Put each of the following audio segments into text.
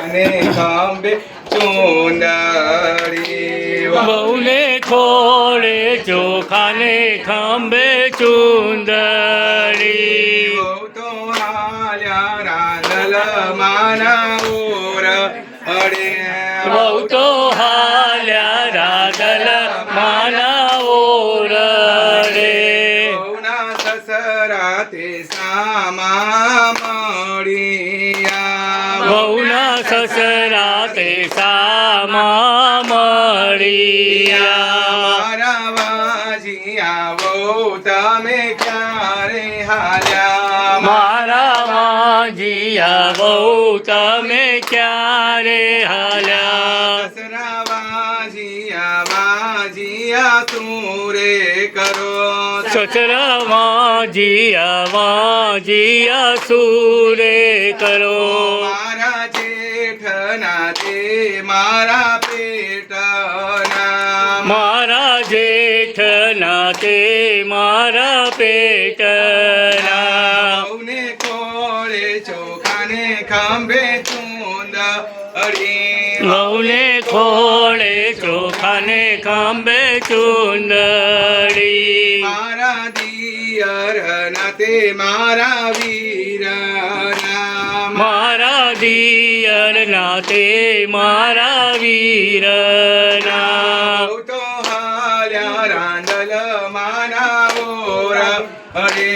અને ખંભે ચૂંદડી વહુને ખોળે ચોખાને ખંભે ચૂંદડી વહુ તો હાલ્યા રાંદલ માના ઓર અડે વહુ તો હાલ્યા રાધલ માના ઓરડે વહુના સસરા તે સામા મળ્યા વહુના સસરા તે સામા મળ્યા મારા વાજિયા વહુ તમે ક્યારે હાલ્યા મારા માજીયા વહુ તમે ક્યારે હાલ્યા સસરા વાજિયા તુરે કરો સસરા વાજીયા સુરે કરો મારા જેઠના તે મારા પેટના મારા જેઠના તે મારા પેટના વહુને ખોળે ચોખાને ખંભે ચૂંદ અડી વહુને ખોળે ચોખાને ખંભે ચૂંદડી મારા દિયરના તે મારા વીરના મારા દિયરના તે મારા વીરના વહુ તો હાલ્યા રાંદલ માના ઓર અડે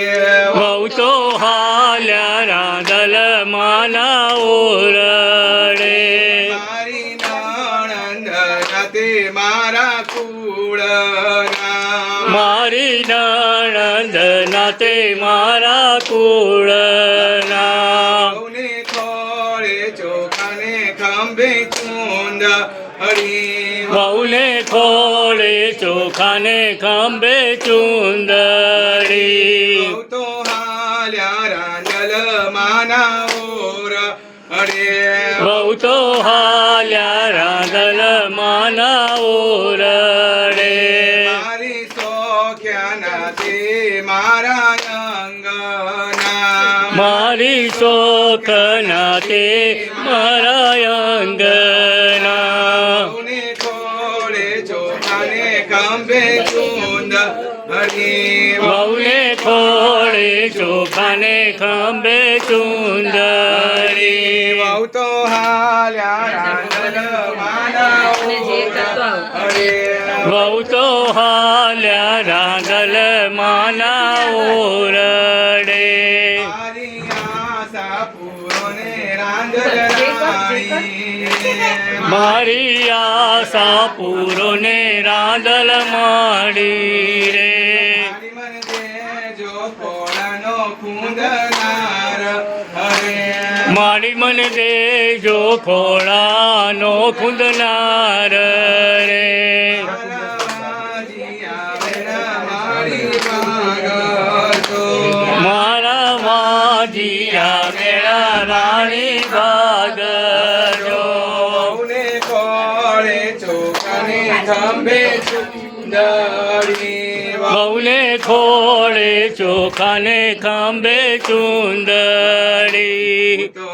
વહુ તો હાલ્યા રાંદલ માના ઓરડે મારી નણંદના તે મારા કુળના મારી નણંદના તે મારા કુળના વહુને ખોળે ચોખાને ખંભે ચૂંદ અડી વહુને ખોળે ચોખાને ખંભે ચૂંદડી વહુ તો હાલ્યા રાંદલ માના ઓર અડે વહુ તો હાલ્યા રાંદલ માના ઓરડે મારી સોખ્યાના તે મારા અંગના મારી શોખના તે મારા અંગના વહુને ખોળે ચોખાને ખંભે ચૂંદ અડી વહુને ખોળે ચોખાને ખંભે ચૂંદડી વહુ તો હાલ્યા રાંદલ માના અડે વહુ તો હાલ્યા રાંદલ માના ઓરડે મારી આશા પૂરોને રાંદલ રાણી મારી આશા પૂરો ને રાંદલ માડી રે મારી મન દેજો પોળાનો કુંદનાર હરે મારી મન દેજો ખોળાનો ખુંદનાર રે મારા માજીયા મેળા રાણી ભાગજો વહુને ખોળે ચોખાને ખંભે ચૂંદડી વહુને ખોળે ચોખાને ખંભે ચૂંદડી તો